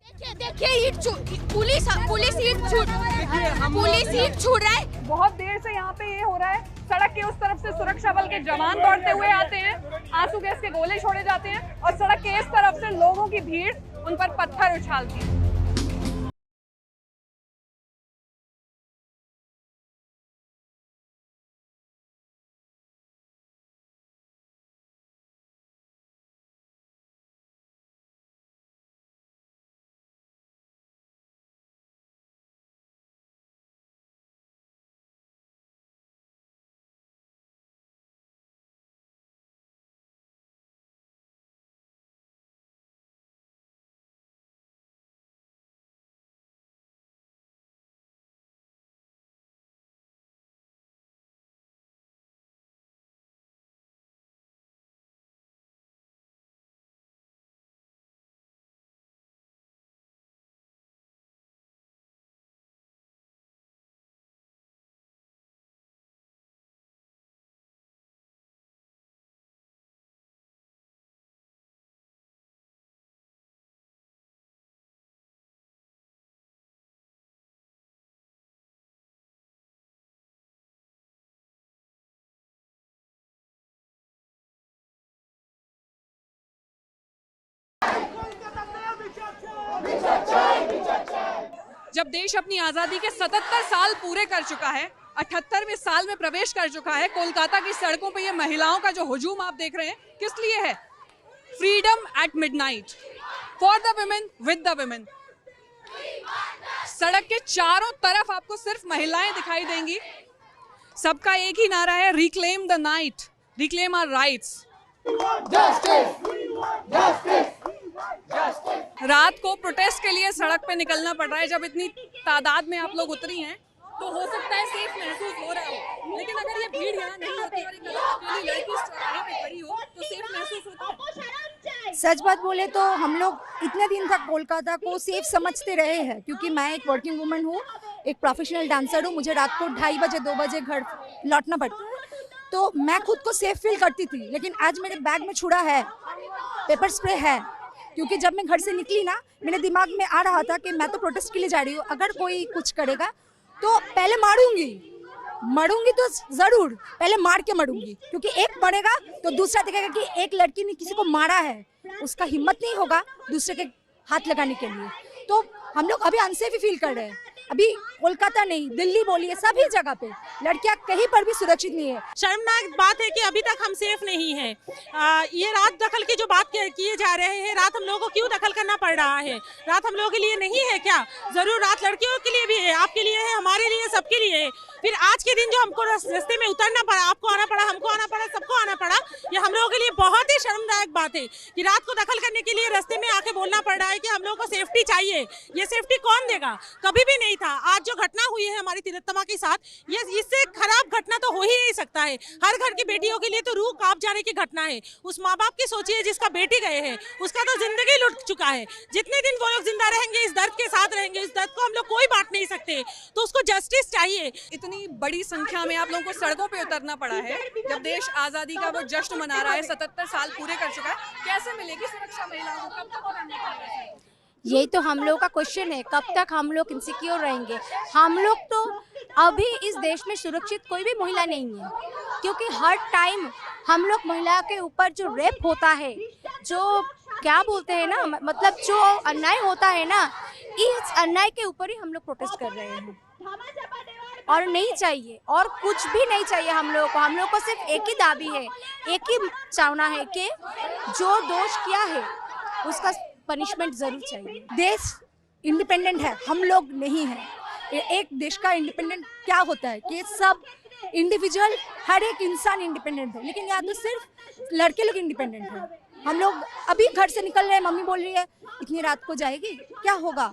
देखिए पुलिस ईंट छूट रहा है। बहुत देर से यहाँ पे ये हो रहा है। सड़क के उस तरफ से सुरक्षा बल के जवान दौड़ते हुए आते हैं, आंसू गैस के गोले छोड़े जाते हैं और सड़क के इस तरफ से लोगों की भीड़ उन पर पत्थर उछालती है। जब देश अपनी आजादी के 77 साल पूरे कर चुका है, 78वें साल में प्रवेश कर चुका है, कोलकाता की सड़कों पे ये महिलाओं का जो हुजूम आप देख रहे हैं, किस लिए है? Freedom at midnight, for the women, with the women. सड़क के चारों तरफ आपको सिर्फ महिलाएं दिखाई देंगी। सबका एक ही नारा है, reclaim the night, reclaim our rights. रात को प्रोटेस्ट के लिए सड़क पे निकलना पड़ रहा है। जब इतनी तादाद में आप लोग उतरी हैं तो हो सकता है सेफ महसूस हो रहा हो, लेकिन अगर ये भीड़ यहाँ नहीं होती और एक अकेली लड़की इस चौराहे पे खड़ी हो तो सेफ महसूस होता है। सच बात बोले तो हम लोग इतने दिन तक कोलकाता को सेफ समझते रहे हैं, क्योंकि मैं एक वर्किंग वुमन हूँ, एक प्रोफेशनल डांसर हूँ। मुझे रात को 2:30 बजे 2 बजे घर लौटना पड़ता है, तो मैं खुद को सेफ फील करती थी। लेकिन आज मेरे बैग में छुरा है, पेपर स्प्रे है, क्योंकि जब मैं घर से निकली ना, मेरे दिमाग में आ रहा था कि मैं तो प्रोटेस्ट के लिए जा रही हूँ, अगर कोई कुछ करेगा तो पहले मरूंगी तो जरूर पहले मार के मरूंगी, क्योंकि एक मरेगा तो दूसरा देखेगा कि एक लड़की ने किसी को मारा है, उसका हिम्मत नहीं होगा दूसरे के हाथ लगाने के लिए। तो हम लोग अभी अनसेफ फील कर रहे हैं। अभी कोलकाता नहीं, दिल्ली बोलिए, सभी जगह पे लड़कियां कहीं पर भी सुरक्षित नहीं है। शर्मनाक बात है कि अभी तक हम सेफ नहीं हैं। ये रात दखल की जो बात किए जा रहे हैं, रात हम लोगों को क्यों दखल करना पड़ रहा है? रात हम लोगों के लिए नहीं है क्या? जरूर रात लड़कियों के लिए भी है, आपके लिए है, हमारे लिए, सबके लिए है। फिर आज के दिन जो हमको रास्ते में उतरना पड़ा, आपको आना पड़ा, हमको आना पड़ा, सबको आना पड़ा, ये हम लोगों के लिए बहुत ही शर्मनाक बात है कि रात को दखल करने के लिए रास्ते में आके बोलना पड़ रहा है कि हम लोगों को सेफ्टी चाहिए। ये सेफ्टी कौन देगा? कभी भी नहीं था। आज जो घटना हुई है हमारी तिलोत्तमा के साथ, ये इससे खराब घटना तो हो ही नहीं सकता है। हर घर की बेटियों के लिए तो रूह कांप जाने की घटना है। उस माँ बाप की सोचिए जिसका बेटी गए हैं, उसका तो जिंदगी लुट चुका है। जितने दिन वो लोग जिंदा रहेंगे, इस दर्द के साथ रहेंगे, इस दर्द को हम लोग कोई बांट नहीं सकते, तो उसको जस्टिस चाहिए। इतनी बड़ी संख्या में आप लोगों को सड़कों पे उतरना पड़ा है जब देश आजादी का वो जश्न मना रहा है, 77 साल पूरे कर चुका है। कैसे मिलेगी सुरक्षा महिलाओं को? कब तक उतरना पड़ेगा? यही तो हम लोग का क्वेश्चन है, कब तक हम लोग इनसिक्योर रहेंगे? हम लोग तो अभी इस देश में सुरक्षित कोई भी महिला नहीं है, क्योंकि हर टाइम हम लोग महिला के ऊपर जो रेप होता है, जो क्या बोलते हैं ना, मतलब जो अन्याय होता है ना, इस अन्याय के ऊपर ही हम लोग प्रोटेस्ट कर रहे हैं। और नहीं चाहिए, और कुछ भी नहीं चाहिए हम लोग को। हम लोग को सिर्फ एक ही दाबी है, एक ही चाहना है कि जो दोष किया है उसका पनिशमेंट जरूर चाहिए। देश इंडिपेंडेंट है, हम लोग नहीं है। एक देश का इंडिपेंडेंट क्या होता है कि सब इंडिविजुअल, हर एक इंसान इंडिपेंडेंट है, लेकिन यहाँ तो सिर्फ लड़के लोग इंडिपेंडेंट है। हम लोग अभी घर से निकल रहे हैं, मम्मी बोल रही है इतनी रात को जाएगी, क्या होगा?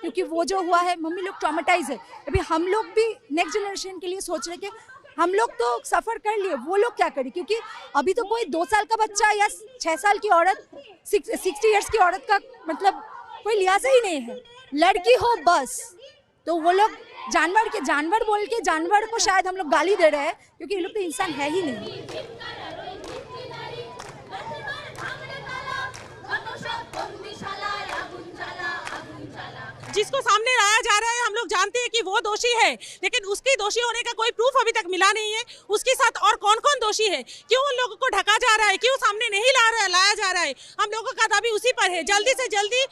क्योंकि वो जो हुआ है, मम्मी लोग ट्रॉमेटाइज है। अभी हम लोग भी नेक्स्ट जनरेशन के लिए सोच रहे कि हम लोग तो सफ़र कर लिए, वो लोग क्या करें? क्योंकि अभी तो कोई 2 साल का बच्चा या 6 साल की औरत, 60 इयर्स की औरत का मतलब कोई लिहाज ही नहीं है। लड़की हो बस, तो वो लोग जानवर बोल के जानवर को शायद हम लोग गाली दे रहे हैं, क्योंकि ये लोग तो इंसान है ही नहीं। वो दोषी है, लेकिन उसकी दोषी होने का कोई प्रूफ अभी तक मिला नहीं है। उसके साथ और कौन कौन दोषी है, क्यों उन लोगों को ढका जा रहा है, क्यों सामने नहीं लाया जा रहा है। हम लोगों का दाबी उसी पर है, जल्दी से जल्दी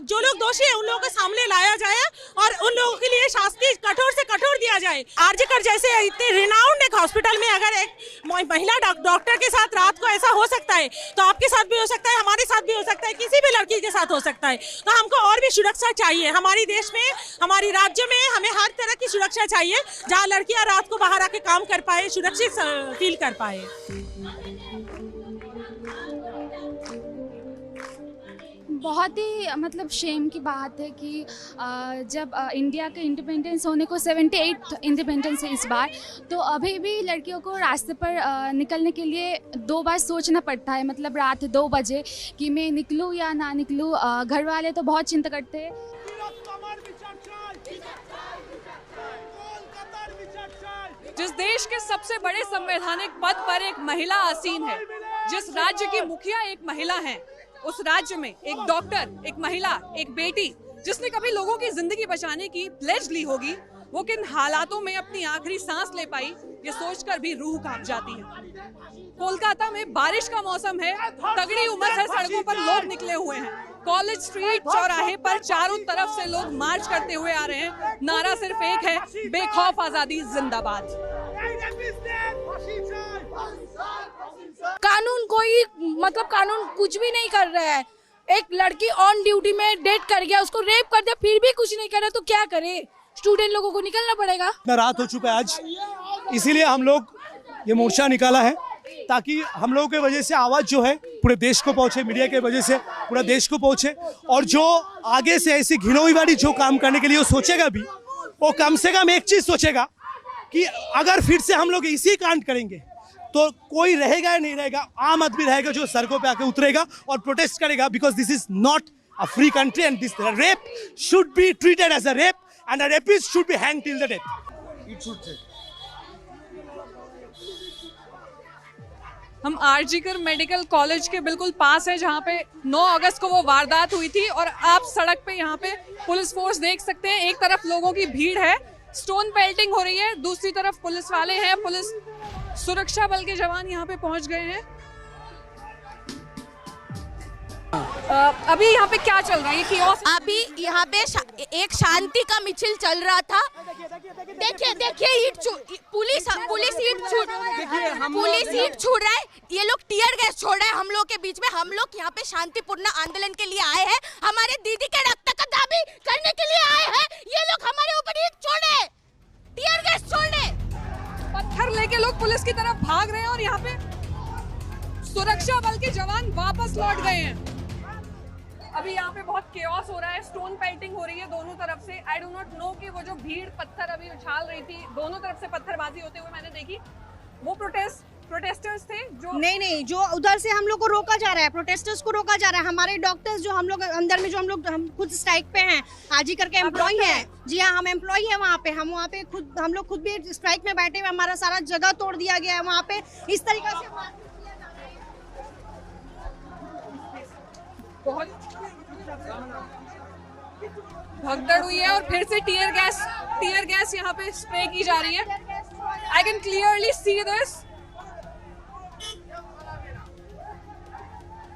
जो लोग दोषी है उन लोगों को सामने लाया जाए और उन लोगों के लिए शास्ति कठोर से कठोर दिया जाए। आरजीकर जैसे इतने रिनाउंड एक हॉस्पिटल में अगर एक महिला डॉक्टर के साथ रात को ऐसा हो सकता है, तो आपके साथ भी हो सकता है, हमारे साथ भी हो सकता है, किसी भी लड़की के साथ हो सकता है। तो हमको और भी सुरक्षा चाहिए। हमारे देश में, हमारी राज्य में हमें हर तरह की सुरक्षा चाहिए, जहाँ लड़कियां रात को बाहर आके काम कर पाए, सुरक्षित फील कर पाए। बहुत ही मतलब शेम की बात है कि जब इंडिया के इंडिपेंडेंस होने को 78th इंडिपेंडेंस है इस बार, तो अभी भी लड़कियों को रास्ते पर निकलने के लिए 2 बार सोचना पड़ता है। मतलब रात 2 बजे कि मैं निकलूँ या ना निकलूँ। घर वाले तो बहुत चिंता करते हैं। जिस देश के सबसे बड़े संवैधानिक पद पर एक महिला आसीन है, जिस राज्य की मुखिया एक महिला है, उस राज्य में एक डॉक्टर, एक महिला, एक बेटी जिसने कभी लोगों की जिंदगी बचाने की प्लेज ली होगी, वो किन हालातों में अपनी आखिरी सांस ले पाई, ये सोचकर भी रूह कांप जाती है। कोलकाता में बारिश का मौसम है, तगड़ी उमस है, सड़कों पर लोग निकले हुए हैं। कॉलेज स्ट्रीट चौराहे पर चारों तरफ से लोग मार्च करते हुए आ रहे हैं। नारा सिर्फ एक है, बेखौफ आजादी जिंदाबाद। कानून कोई मतलब कानून कुछ भी नहीं कर रहा है। एक लड़की ऑन ड्यूटी में डेट कर गया, उसको रेप कर दिया, फिर भी कुछ नहीं कर रहा, तो क्या करे? स्टूडेंट लोगों को निकलना पड़ेगा। इतना रात हो चुका है आज, इसीलिए हम लोग ये मोर्चा निकाला है, ताकि हम लोगों की वजह से आवाज जो है पूरे देश को पहुंचे, मीडिया की वजह से पूरा देश को पहुंचे। और जो आगे से ऐसी घिनौनी वाली जो काम करने के लिए वो सोचेगा भी, वो कम से कम एक चीज सोचेगा कि अगर फिर से हम लोग इसी कांड करेंगे तो कोई रहेगा या नहीं रहेगा, आम आदमी रहेगा जो सड़कों पे आके उतरेगा और प्रोटेस्ट करेगा। Because this is not a free country and this rape should be treated as a rape and a rapist should be hanged till the death. It should say हम आरजीकर मेडिकल कॉलेज के बिल्कुल पास है, जहाँ पे 9 अगस्त को वो वारदात हुई थी। और आप सड़क पे यहाँ पे पुलिस फोर्स देख सकते हैं। एक तरफ लोगों की भीड़ है, स्टोन पेल्टिंग हो रही है, दूसरी तरफ पुलिस वाले हैं, पुलिस सुरक्षा बल के जवान यहाँ पे पहुंच गए हैं। अभी यहाँ पे क्या चल रहा है? कियोस्क अभी यहाँ पे एक शांति का मिছিল चल रहा था। देखिए पुलिस ईंट छूट रहा है, ये लोग टीयर गैस छोड़ रहे हैं हम लोग के बीच में। हम लोग यहाँ पे शांतिपूर्ण आंदोलन के लिए आए हैं, हमारे दीदी के रक्त का दाबी करने के लिए आए हैं। ये लोग हमारे ऊपर ईंट छोड़े, टीयर गैस छोड़े, पत्थर लेके लोग पुलिस की तरफ भाग रहे हैं और यहाँ पे सुरक्षा बल के जवान वापस लौट गए हैं। अभी यहाँ पे बहुत केओस हो रहा है, स्टोन पेल्टिंग हो रही है दोनों तरफ से। आई डू नॉट नो कि वो जो भीड़ पत्थर अभी उछाल रही थी, दोनों तरफ से पत्थरबाजी होते हुए मैंने देखी, वो प्रोटेस्टर्स थे जो नहीं जो उधर से हम लोग को रोका जा रहा है, प्रोटेस्टर्स को रोका जा रहा है। हमारे डॉक्टर्स जो हम लोग अंदर में जो हम खुद स्ट्राइक पे हैं, आरजीकर के एम्प्लॉय हैं। जी हाँ, हम एम्प्लॉय हैं वहाँ पे। हम लोग खुद भी स्ट्राइक में बैठे हुए, हमारा सारा जगह तोड़ दिया गया है वहाँ पे। इस तरीके से बहुत भगदड़ हुई है और फिर से टीयर गैस यहाँ पे स्प्रे की जा रही है। I can clearly see this.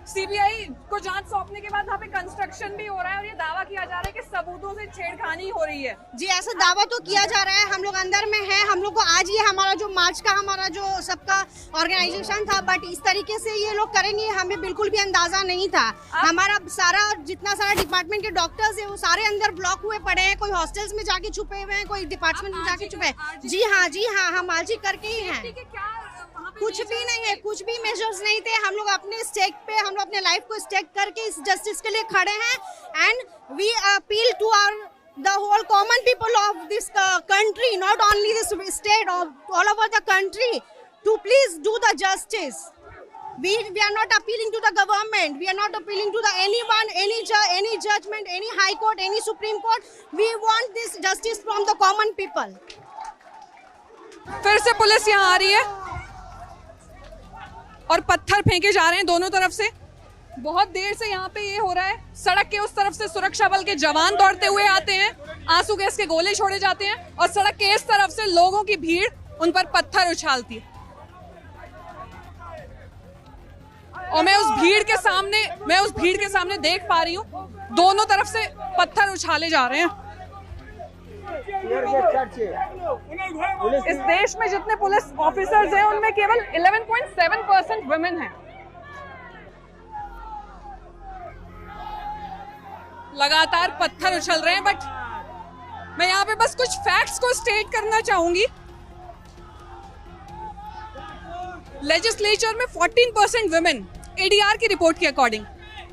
CBI को जांच सौंपने के बाद यहाँ पे कंस्ट्रक्शन भी हो रहा है और ये दावा किया जा रहा है कि सबूतों से छेड़खानी हो रही है। जी, ऐसा दावा तो किया जा रहा है। हम लोग अंदर में हैं, हम लोग को आज ये हमारा जो मार्च का हमारा जो सबका ऑर्गेनाइजेशन था, बट इस तरीके से ये लोग करेंगे हमें बिल्कुल भी अंदाजा नहीं था। हमारा सारा जितना सारा डिपार्टमेंट के डॉक्टर्स है वो सारे अंदर ब्लॉक हुए पड़े हैं, कोई हॉस्टल्स में जाके छुपे हुए हैं, कोई डिपार्टमेंट में जाके छुपे हैं। जी हाँ, हम आरजी करके ही हैं। कुछ भी नहीं है, कुछ भी मेजर्स नहीं थे। हम लोग अपने स्टेक पे, हम लोग अपने लाइफ को स्टेक करके इस जस्टिस के लिए खड़े हैं। And we appeal to the whole common people of this country, not only this state, all over the country, to please do the justice. We are not appealing to the government. We are not appealing to the anyone, any judgment, any high court, any supreme court. We want this justice from the common people. फिर से police यहाँ आ रही है और पत्थर फेंके जा रहे हैं दोनों तरफ से। बहुत देर से यहाँ पे ये हो रहा है। सड़क के उस तरफ से सुरक्षा बल के जवान दौड़ते हुए आते हैं, आंसू गैस के गोले छोड़े जाते हैं और सड़क के इस तरफ से लोगों की भीड़ उन पर पत्थर उछालती है। और मैं उस भीड़ के सामने देख पा रही हूँ दोनों तरफ से पत्थर उछाले जा रहे हैं। इस देश में जितने पुलिस ऑफिसर्स हैं उनमें केवल 11.7% वुमेन हैं। लगातार पत्थर उछल रहे हैं, बट मैं यहाँ पे बस कुछ फैक्ट्स को स्टेट करना चाहूंगी। लेजिस्लेचर में 14% वुमेन, एडीआर की रिपोर्ट के अकॉर्डिंग।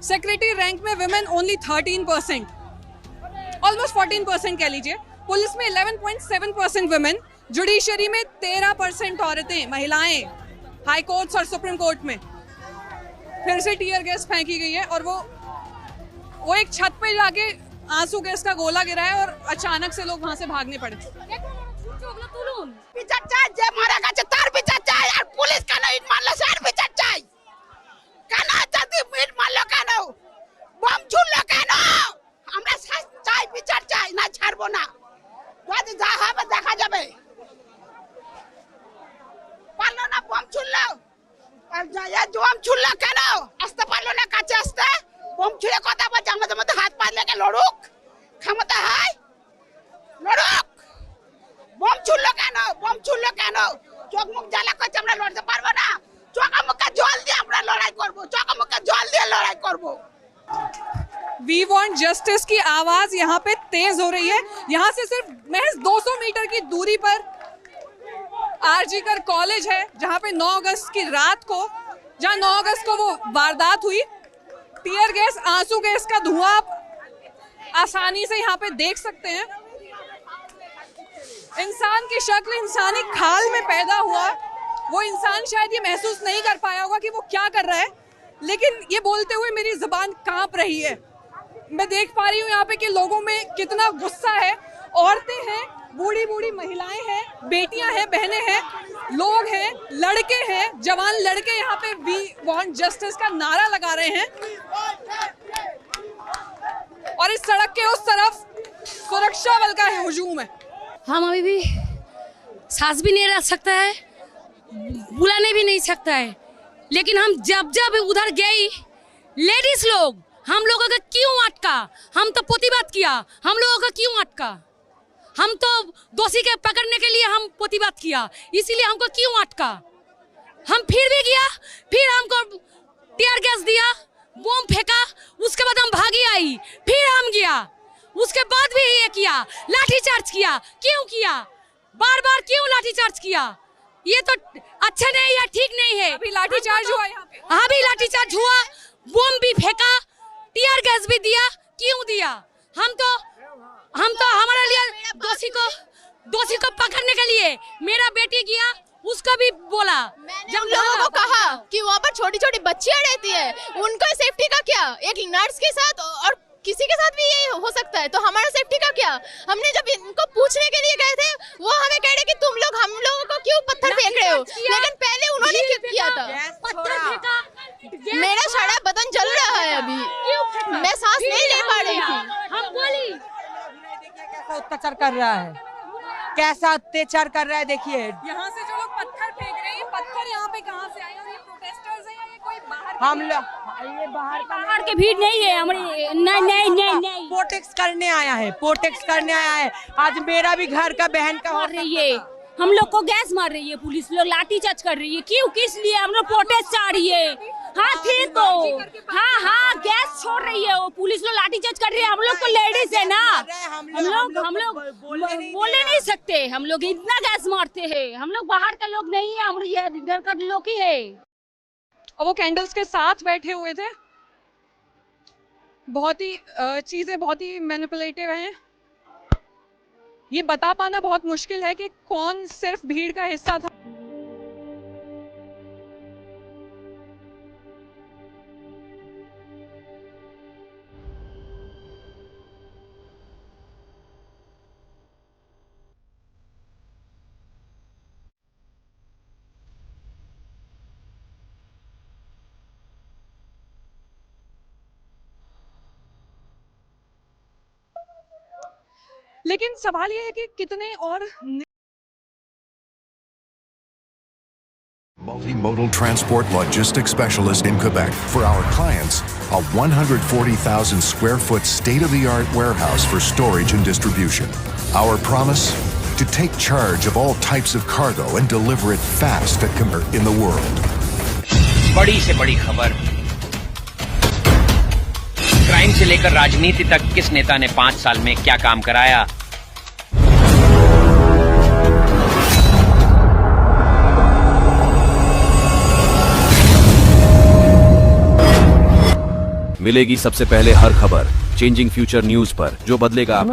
सेक्रेटरी रैंक में वुमेन ओनली 13%, ऑलमोस्ट 14% कह लीजिए। पुलिस में 11.7% वुमेन, जुडिशरी में 13% औरतें, महिलाएं। हाई कोर्ट्स और सुप्रीम कोर्ट में फिर से टीयर गैस फेंकी गई है और वो एक छत पे जाके आंसू गैस का गोला गिरा है और अचानक से लोग वहां से भागने पड़े। দেখা যাবে পারলো না বম ছুড়লো আর যা বম ছুড়লো কেন আসতে পারলো না কাছে আসতে বম ছুড়ে কথা বলছে আমাদের মধ্যে হাত পা লেগে লড়ুক ক্ষমতা হয় লড়ুক বম ছুড়লো কেন চোখ মুখ জ্বালা করছে আমরা লড়তে পারবো না চোখ মুখে জল দিয়ে আমরা লড়াই করব চোখ মুখে জল দিয়ে লড়াই করব। वी वॉन्ट जस्टिस की आवाज यहाँ पे तेज हो रही है। यहाँ से सिर्फ महज 200 मीटर की दूरी पर आरजीकर कॉलेज है, जहाँ पे 9 अगस्त की रात को, जहाँ 9 अगस्त को वो वारदात हुई। टीयर गैस, आंसू गैस का धुआं आप आसानी से यहाँ पे देख सकते हैं। इंसान की शक्ल इंसानी खाल में पैदा हुआ, वो इंसान शायद ये महसूस नहीं कर पाया होगा कि वो क्या कर रहा है, लेकिन ये बोलते हुए मेरी जुबान कांप रही है। मैं देख पा रही हूँ यहाँ पे कि लोगों में कितना गुस्सा है। औरतें हैं, बूढ़ी बूढ़ी महिलाएं हैं, बेटियां हैं, बहनें हैं, लोग हैं, लड़के हैं, जवान लड़के यहाँ पे वी वांट जस्टिस का नारा लगा रहे हैं। और इस सड़क के उस तरफ सुरक्षा बल का हुजूम है। हम अभी भी सांस भी नहीं रख सकता है, बुलाने भी नहीं सकता है, लेकिन हम जब उधर गई लेडीज लोग हम लोगों का क्यों अटका? हम तो प्रतिवाद किया, हम लोगों का क्यों अटका? हम तो दोषी के पकड़ने के लिए हम प्रतिवाद किया, इसीलिए हमको क्यों अटका? हम फिर भी गया, फिर हमको टीयर गैस दिया, बम फेंका, उसके बाद हम भागी आई, फिर हम गया, उसके बाद भी ये किया, लाठीचार्ज किया। क्यों किया? बार बार क्यों लाठीचार्ज किया? ये तो अच्छा नहीं है, ठीक नहीं है। अभी लाठीचार्ज हुआ यहाँ पे। हाँ, भी लाठीचार्ज हुआ, बम भी फेंका, टीयर गैस भी दिया। क्यों दिया? हम तो हमारे लिए दोषी को पकड़ने के लिए मेरा बेटी गया, उसका भी बोला। जब लोगों को कहा कि वहाँ पर छोटी छोटी बच्चियां रहती है, उनका सेफ्टी का क्या? एक नर्स के साथ और किसी के साथ भी ये हो सकता है, तो हमारा सेफ्टी का क्या? हमने जब इनको पूछने के लिए गए थे, वो हमें कह रहे कि तुम लोग हम लोगों को क्यों पत्थर फेंक रहे हो, लेकिन पहले उन्होंने क्यों किया था? पत्थर फेंका, मेरा सारा बदन जल रहा है अभी, मैं सांस नहीं ले पा रही थी। हम बोली कैसा अत्याचार कर रहा है, कैसा अत्याचार कर रहा है। देखिए यहाँ से जो लोग पत्थर फेंक रहे हैं, पत्थर यहाँ पे कहाँ से आए? और ये प्रोटेस्टर्स हैं या ये कोई बाहर? हम लोग ये बाहर के भीड़ नहीं है हमारी, नहीं प्रोटेक्ट करने आया है। आज मेरा भी घर का बहन का मार रही है, हम लोग को गैस मार रही है, पुलिस लोग लाठीचार्ज कर रही है। क्यों, किस लिए? हम लोग प्रोटेस्ट चाह रही है। हाँ ठीक तो, हाँ गैस छोड़ रही है, वो पुलिस लोग लाठीचार्ज कर रही है। हम लोग को लेडीज है ना, हम लोग बोले नहीं सकते, हम लोग इतना गैस मारते हैं। हम लोग बाहर का लोग नहीं है, हम ये इधर का लोग ही है। और वो कैंडल्स के साथ बैठे हुए थे। बहुत ही चीजें बहुत ही मैनिपुलेटिव हैं। ये बता पाना बहुत मुश्किल है कि कौन सिर्फ भीड़ का हिस्सा था। लेकिन सवाल ये है कि कितने और Multimodal transport logistics specialist in Quebec. For our clients, a 140,000 square foot state-of-the-art warehouse for storage and distribution. Our promise? To take charge of all types of cargo and deliver it fast at in the world. बड़ी से बड़ी खबर, crime से लेकर राजनीति तक किस नेता ने 5 साल में क्या काम कराया। मिलेगी सबसे पहले हर खबर चेंजिंग फ्यूचर न्यूज पर, जो बदलेगा आपका